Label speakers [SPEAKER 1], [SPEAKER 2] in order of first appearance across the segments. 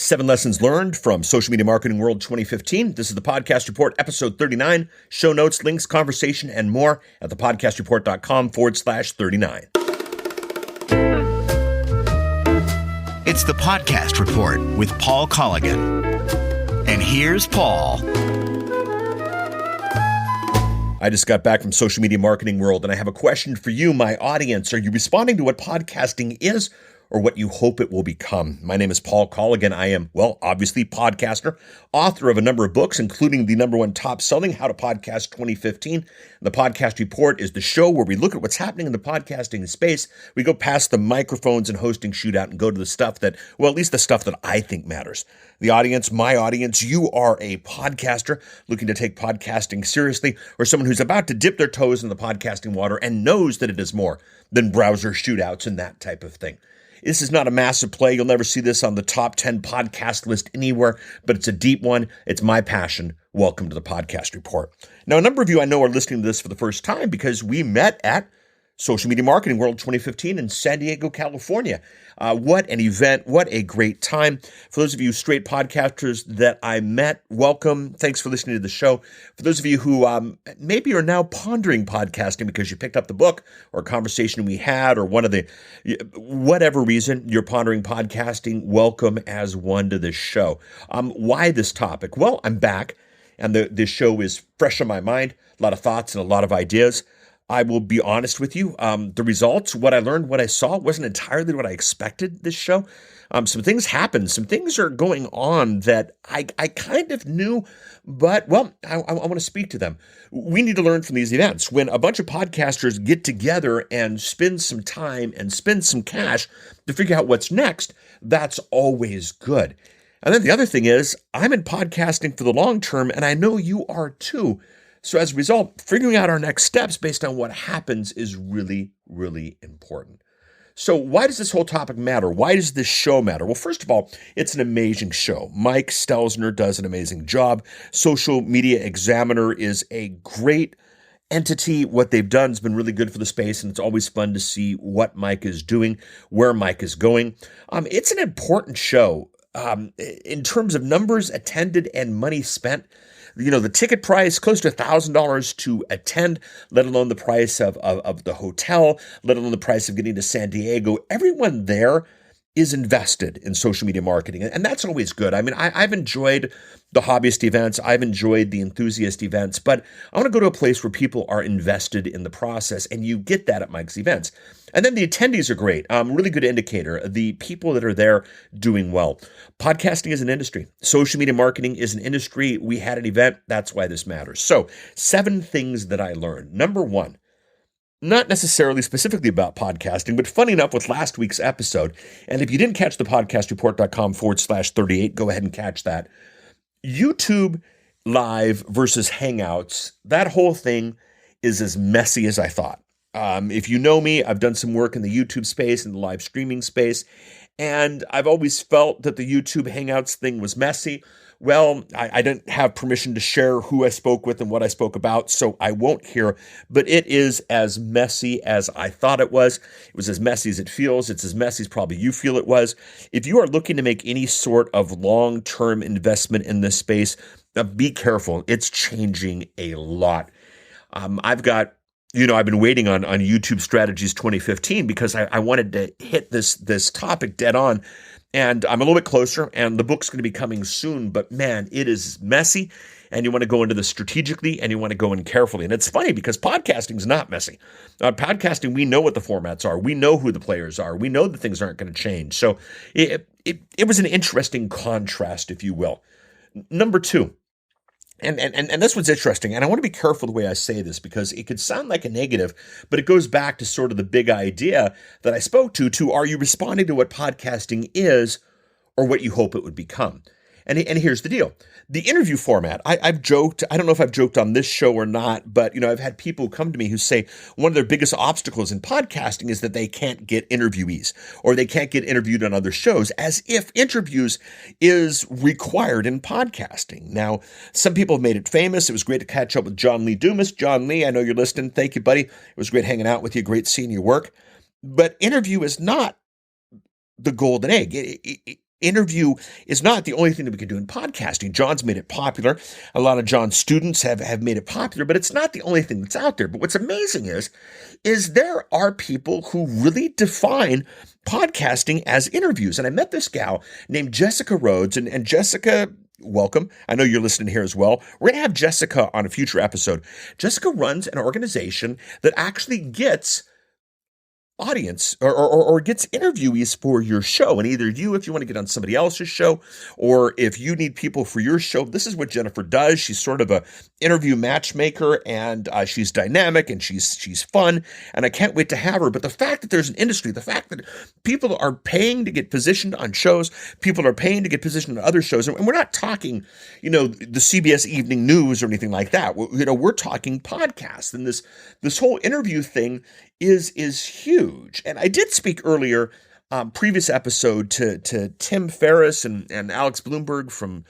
[SPEAKER 1] 7 Lessons Learned from Social Media Marketing World 2015. This is the Podcast Report, episode 39. Show notes, links, conversation, and more at thepodcastreport.com/39.
[SPEAKER 2] It's the Podcast Report with Paul Colligan. And here's Paul.
[SPEAKER 1] I just got back from Social Media Marketing World, and I have a question for you, my audience. Are you responding to what podcasting is or what you hope it will become? My name is Paul Colligan. I am, obviously podcaster, author of a number of books, including the number one top-selling How to Podcast 2015. The Podcast Report is the show where we look at what's happening in the podcasting space. We go past the microphones and hosting shootout and go to the stuff that, at least the stuff that I think matters. The audience, my audience, you are a podcaster looking to take podcasting seriously, or someone who's about to dip their toes in the podcasting water and knows that it is more than browser shootouts and that type of thing. This is not a massive play. You'll never see this on the top 10 podcast list anywhere, but it's a deep one. It's my passion. Welcome to the Podcast Report. Now, a number of you I know are listening to this for the first time because we met at Social Media Marketing World 2015 in San Diego, California. What an event. What a great time. For those of you straight podcasters that I met, welcome. Thanks for listening to the show. For those of you who maybe are now pondering podcasting because you picked up the book or a conversation we had or whatever reason you're pondering podcasting, welcome as one to this show. Why this topic? Well, I'm back and this show is fresh on my mind. A lot of thoughts and a lot of ideas. I will be honest with you. The results, what I learned, what I saw wasn't entirely what I expected this show. Some things happened. Some things are going on that I kind of knew, but, I want to speak to them. We need to learn from these events. When a bunch of podcasters get together and spend some time and spend some cash to figure out what's next, that's always good. And then the other thing is, I'm in podcasting for the long term, and I know you are too. So as a result, figuring out our next steps based on what happens is really, really important. So why does this whole topic matter? Why does this show matter? Well, first of all, it's an amazing show. Mike Stelzner does an amazing job. Social Media Examiner is a great entity. What they've done has been really good for the space, and it's always fun to see what Mike is doing, where Mike is going. It's an important show in terms of numbers attended and money spent. The ticket price, close to $1,000 to attend, let alone the price of the hotel, let alone the price of getting to San Diego. Everyone there is invested in social media marketing, and that's always good. I mean, I've enjoyed the hobbyist events. I've enjoyed the enthusiast events, but I want to go to a place where people are invested in the process, and you get that at Mike's events. And then the attendees are great. Really good indicator. The people that are there doing well. Podcasting is an industry. Social media marketing is an industry. We had an event. That's why this matters. So 7 things that I learned. Number 1, not necessarily specifically about podcasting, but funny enough with last week's episode. And if you didn't catch the podcastreport.com/38, go ahead and catch that. YouTube Live versus Hangouts, that whole thing is as messy as I thought. If you know me, I've done some work in the YouTube space and the live streaming space, and I've always felt that the YouTube Hangouts thing was messy. Well, I didn't have permission to share who I spoke with and what I spoke about, so I won't here, but it is as messy as I thought it was. It was as messy as it feels. It's as messy as probably you feel it was. If you are looking to make any sort of long-term investment in this space, be careful. It's changing a lot. I've been waiting on YouTube Strategies 2015 because I wanted to hit this topic dead on. And I'm a little bit closer, and the book's going to be coming soon, but man, it is messy, and you want to go into this strategically, and you want to go in carefully. And it's funny because podcasting is not messy. Podcasting, we know what the formats are. We know who the players are. We know that things aren't going to change. So it was an interesting contrast, if you will. Number 2, and this one's interesting, and I want to be careful the way I say this because it could sound like a negative, but it goes back to sort of the big idea that I spoke to are you responding to what podcasting is or what you hope it would become? And here's the deal. The interview format, I've joked, I don't know if I've joked on this show or not, but I've had people come to me who say one of their biggest obstacles in podcasting is that they can't get interviewees or they can't get interviewed on other shows, as if interviews is required in podcasting. Now, some people have made it famous. It was great to catch up with John Lee Dumas. John Lee, I know you're listening. Thank you, buddy. It was great hanging out with you. Great seeing your work. But interview is not the golden egg. interview is not the only thing that we can do in podcasting. John's made it popular. A lot of John's students have made it popular, but it's not the only thing that's out there. But what's amazing is there are people who really define podcasting as interviews. And I met this gal named Jessica Rhodes, and Jessica, welcome. I know you're listening here as well. We're going to have Jessica on a future episode. Jessica runs an organization that actually gets audience or gets interviewees for your show. And either you, if you want to get on somebody else's show, or if you need people for your show, this is what Jennifer does. She's sort of a interview matchmaker, and she's dynamic and she's fun, and I can't wait to have her. But the fact that there's an industry, the fact that people are paying to get positioned on shows, people are paying to get positioned on other shows, and we're not talking, the CBS Evening News or anything like that. We're talking podcasts, and this whole interview thing is huge. And I did speak earlier, previous episode, to Tim Ferriss and Alex Blumberg from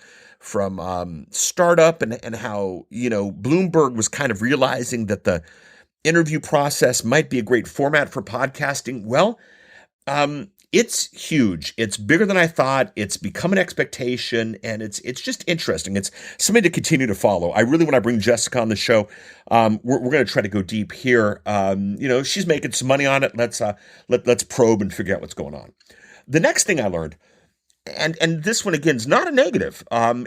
[SPEAKER 1] Startup, and how Bloomberg was kind of realizing that the interview process might be a great format for podcasting. Well, it's huge. It's bigger than I thought. It's become an expectation, and it's just interesting. It's something to continue to follow. I really, when I bring Jessica on the show, we're going to try to go deep here. She's making some money on it. Let's probe and figure out what's going on. The next thing I learned, and this one again is not a negative.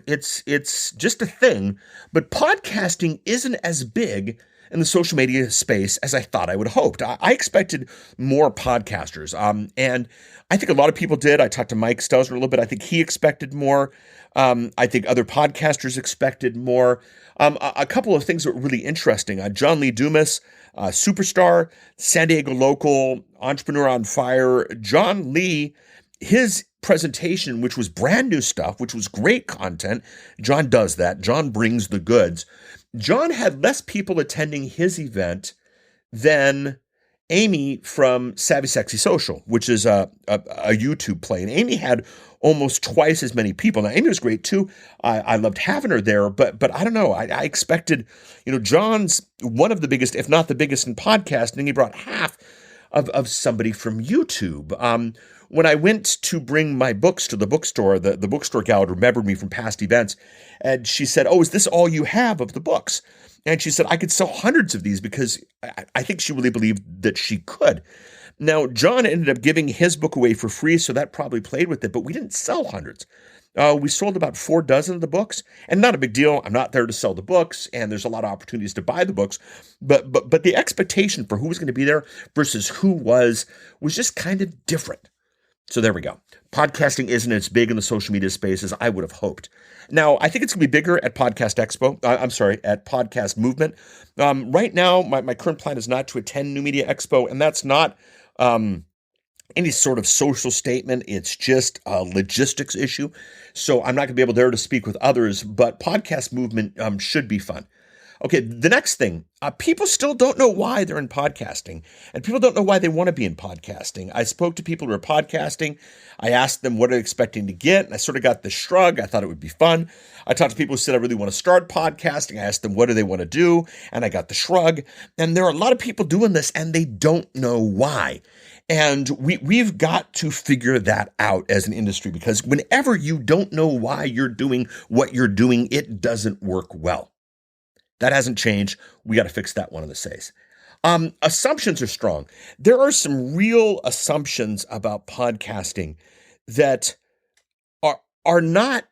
[SPEAKER 1] It's just a thing, but podcasting isn't as big in the social media space as I thought I would have hoped. I expected more podcasters, and I think a lot of people did. I talked to Mike Stelzner a little bit. I think he expected more. I think other podcasters expected more. A couple of things that were really interesting. John Lee Dumas, superstar, San Diego local, entrepreneur on fire. John Lee, his presentation, which was brand new stuff, which was great content. John does that. John brings the goods. John had less people attending his event than Amy from Savvy Sexy Social, which is a YouTube play. And Amy had almost twice as many people. Now, Amy was great too. I loved having her there, but I don't know. I expected, John's one of the biggest, if not the biggest in podcasting. He brought half of somebody from YouTube. When I went to bring my books to the bookstore, the bookstore gal had remembered me from past events, and she said, "Oh, is this all you have of the books?" And she said, "I could sell hundreds of these," because I think she really believed that she could. Now, John ended up giving his book away for free, so that probably played with it, but we didn't sell hundreds. We sold about 4 dozen of the books, and not a big deal. I'm not there to sell the books, and there's a lot of opportunities to buy the books, but the expectation for who was going to be there versus who was just kind of different. So there we go. Podcasting isn't as big in the social media space as I would have hoped. Now, I think it's going to be bigger at Podcast Expo. At Podcast Movement. Right now, my current plan is not to attend New Media Expo, and that's not any sort of social statement. It's just a logistics issue. So I'm not going to be able there to speak with others, but Podcast Movement should be fun. Okay, the next thing, people still don't know why they're in podcasting, and people don't know why they want to be in podcasting. I spoke to people who are podcasting. I asked them what they're expecting to get, and I sort of got the shrug. I thought it would be fun. I talked to people who said, I really want to start podcasting. I asked them, what do they want to do? And I got the shrug. And there are a lot of people doing this, and they don't know why. And we've got to figure that out as an industry, because whenever you don't know why you're doing what you're doing, it doesn't work well. That hasn't changed. We got to fix that one of the says. Assumptions are strong. There are some real assumptions about podcasting that are not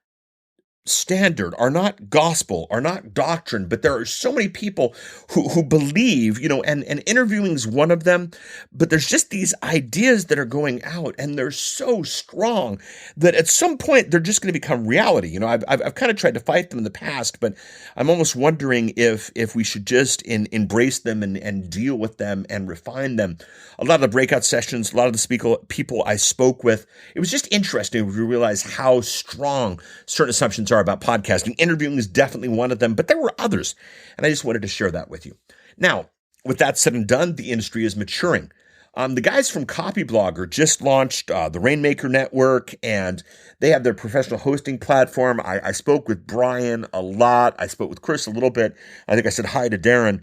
[SPEAKER 1] standard, are not gospel, are not doctrine, but there are so many people who believe, and interviewing is one of them, but there's just these ideas that are going out, and they're so strong that at some point they're just going to become reality. I've kind of tried to fight them in the past, but I'm almost wondering if we should just embrace them and deal with them and refine them. A lot of the breakout sessions, a lot of the people I spoke with, it was just interesting to realize how strong certain assumptions are about podcasting. Interviewing is definitely one of them, but there were others, and I just wanted to share that with you. Now, with that said and done, the industry is maturing. The guys from Copyblogger just launched the Rainmaker Network, and they have their professional hosting platform. I spoke with Brian a lot. I spoke with Chris a little bit. I think I said hi to Darren.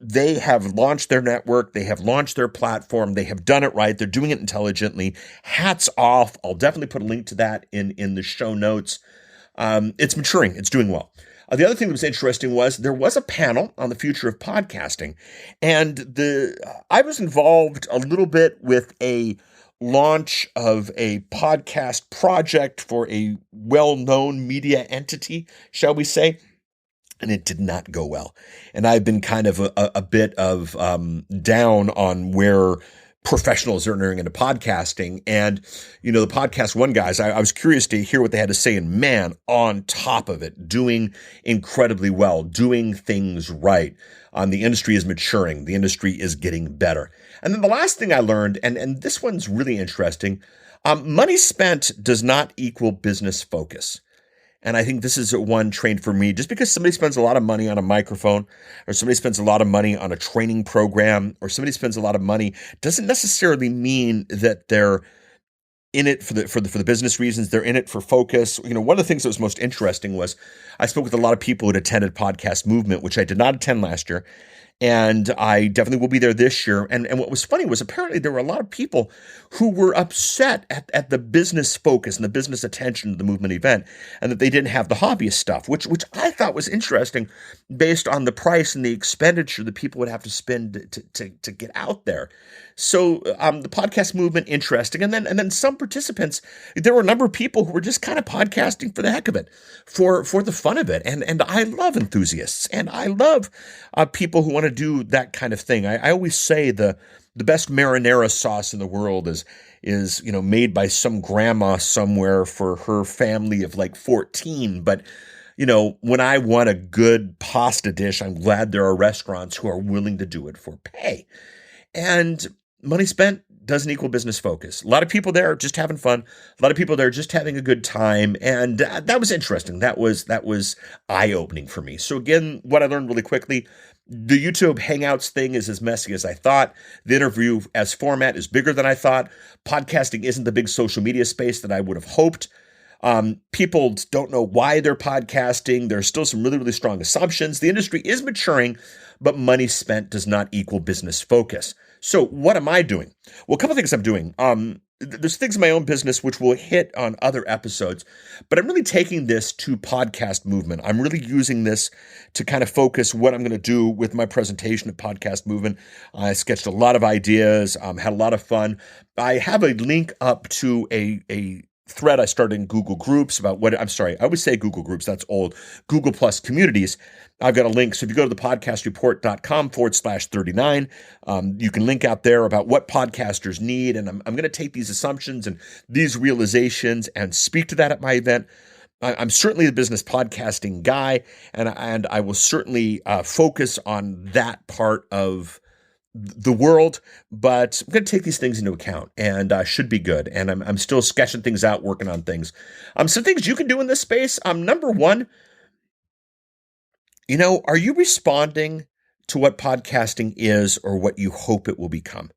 [SPEAKER 1] They have launched their network. They have launched their platform. They have done it right. They're doing it intelligently. Hats off. I'll definitely put a link to that in the show notes. It's maturing. It's doing well. The other thing that was interesting was there was a panel on the future of podcasting, and I was involved a little bit with a launch of a podcast project for a well-known media entity, shall we say, and it did not go well. And I've been kind of a bit of down on where professionals are entering into podcasting. And, the Podcast One guys, I was curious to hear what they had to say, and man, on top of it, doing incredibly well, doing things right. The industry is maturing. The industry is getting better. And then the last thing I learned, and this one's really interesting, money spent does not equal business focus. And I think this is one trained for me. Just because somebody spends a lot of money on a microphone, or somebody spends a lot of money on a training program, or somebody spends a lot of money, doesn't necessarily mean that they're in it for the business reasons. They're in it for focus. One of the things that was most interesting was I spoke with a lot of people who had attended Podcast Movement, which I did not attend last year. And I definitely will be there this year. And what was funny was apparently there were a lot of people who were upset at the business focus and the business attention of the movement event, and that they didn't have the hobbyist stuff, which I thought was interesting based on the price and the expenditure that people would have to spend to get out there. So the podcast movement, interesting. And then some participants, there were a number of people who were just kind of podcasting for the heck of it, for the fun of it. And I love enthusiasts, and I love people who want to do that kind of thing. I always say the best marinara sauce in the world is made by some grandma somewhere for her family of like 14. But when I want a good pasta dish, I'm glad there are restaurants who are willing to do it for pay. And money spent doesn't equal business focus. A lot of people there just having fun. A lot of people there just having a good time. And that was interesting. That was eye-opening for me. So again, what I learned really quickly, the YouTube Hangouts thing is as messy as I thought. The interview as format is bigger than I thought. Podcasting isn't the big social media space that I would have hoped. People don't know why they're podcasting. There's still some really, really strong assumptions. The industry is maturing, but money spent does not equal business focus. So what am I doing? Well, a couple of things I'm doing. There's things in my own business which we'll hit on other episodes, but I'm really taking this to Podcast Movement. I'm really using this to kind of focus what I'm going to do with my presentation at Podcast Movement. I sketched a lot of ideas, had a lot of fun. I have a link up to a thread I started in Google Groups about I always say Google Groups, that's old, Google Plus communities. I've got a link. So if you go to thepodcastreport.com/39, you can link out there about what podcasters need. And I'm going to take these assumptions and these realizations and speak to that at my event. I'm certainly the business podcasting guy, and I will certainly focus on that part of the world, but I'm going to take these things into account, and should be good. And I'm still sketching things out, working on things. Some things you can do in this space. Number one, are you responding to what podcasting is or what you hope it will become?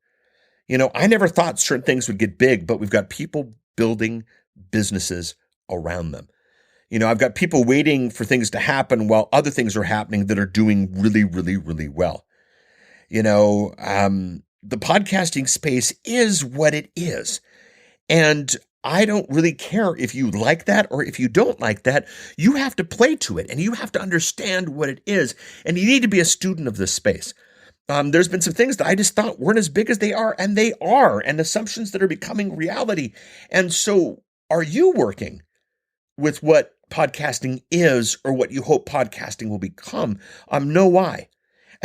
[SPEAKER 1] I never thought certain things would get big, but we've got people building businesses around them. I've got people waiting for things to happen while other things are happening that are doing really, really, really well. The podcasting space is what it is. And I don't really care if you like that or if you don't like that. You have to play to it, and you have to understand what it is. And you need to be a student of this space. There's been some things that I just thought weren't as big as they are, and they are, and assumptions that are becoming reality. And so are you working with what podcasting is or what you hope podcasting will become? Know why.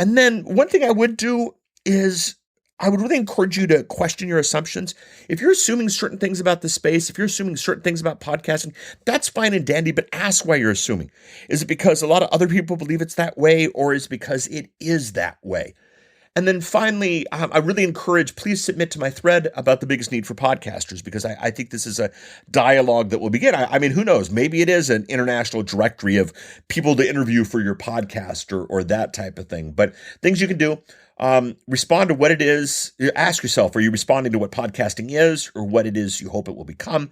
[SPEAKER 1] And then one thing I would do is I would really encourage you to question your assumptions. If you're assuming certain things about the space, if you're assuming certain things about podcasting, that's fine and dandy, but ask why you're assuming. Is it because a lot of other people believe it's that way, or is it because it is that way? And then finally, I really encourage, please submit to my thread about the biggest need for podcasters, because I think this is a dialogue that will begin. I mean, who knows? Maybe it is an international directory of people to interview for your podcast or that type of thing. But things you can do. Respond to what it is. Ask yourself, are you responding to what podcasting is or what it is you hope it will become?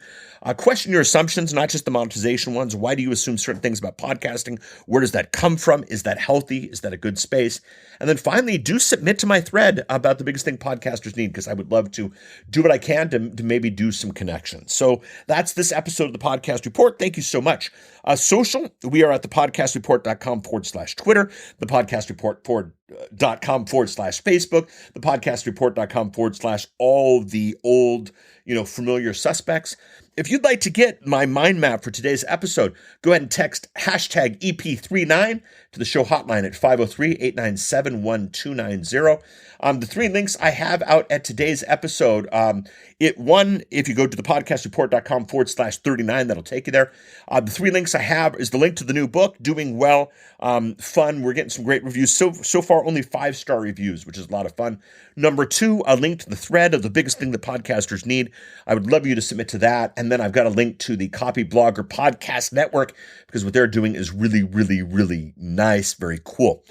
[SPEAKER 1] Question your assumptions, not just the monetization ones. Why do you assume certain things about podcasting? Where does that come from? Is that healthy? Is that a good space? And then finally, do submit to my thread about the biggest thing podcasters need, because I would love to do what I can to maybe do some connections. So that's this episode of the Podcast Report. Thank you so much. Social, we are at thepodcastreport.com/Twitter, thepodcastreport.com/Facebook, thepodcastreport.com/ all the old, familiar suspects. If you'd like to get my mind map for today's episode, go ahead and text hashtag EP39 to the show hotline at 503-897-1290. The three links I have out at today's episode, if you go to thepodcastreport.com/39, that'll take you there. The three links I have is the link to the new book, Doing Well, fun. We're getting some great reviews. So far, only 5-star reviews, which is a lot of fun. Number 2, a link to the thread of the biggest thing that podcasters need. I would love you to submit to that. And then I've got a link to the Copy Blogger Podcast Network, because what they're doing is really, really, really nice, very cool.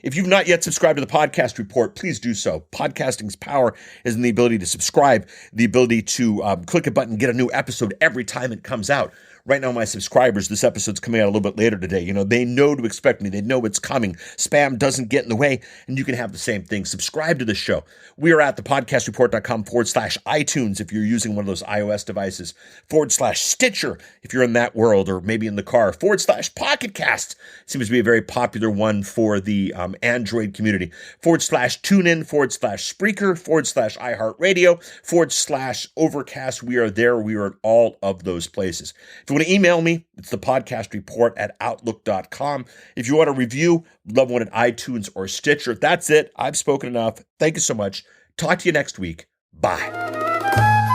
[SPEAKER 1] If you've not yet subscribed to the Podcast Report, please do so. Podcasting's power is in the ability to subscribe, the ability to click a button, get a new episode every time it comes out. Right now, my subscribers, this episode's coming out a little bit later today. They know to expect me. They know it's coming. Spam doesn't get in the way, and you can have the same thing. Subscribe to the show. We are at thepodcastreport.com/iTunes if you're using one of those iOS devices, /Stitcher if you're in that world, or maybe in the car, /Pocket Cast seems to be a very popular one for the Android community, /TuneIn, /Spreaker, /iHeartRadio, /Overcast. We are there. We are at all of those places. If you want to email me, it's thepodcastreport@outlook.com. If you want a review, love one at iTunes or Stitcher. That's it. I've spoken enough. Thank you so much. Talk to you next week. Bye.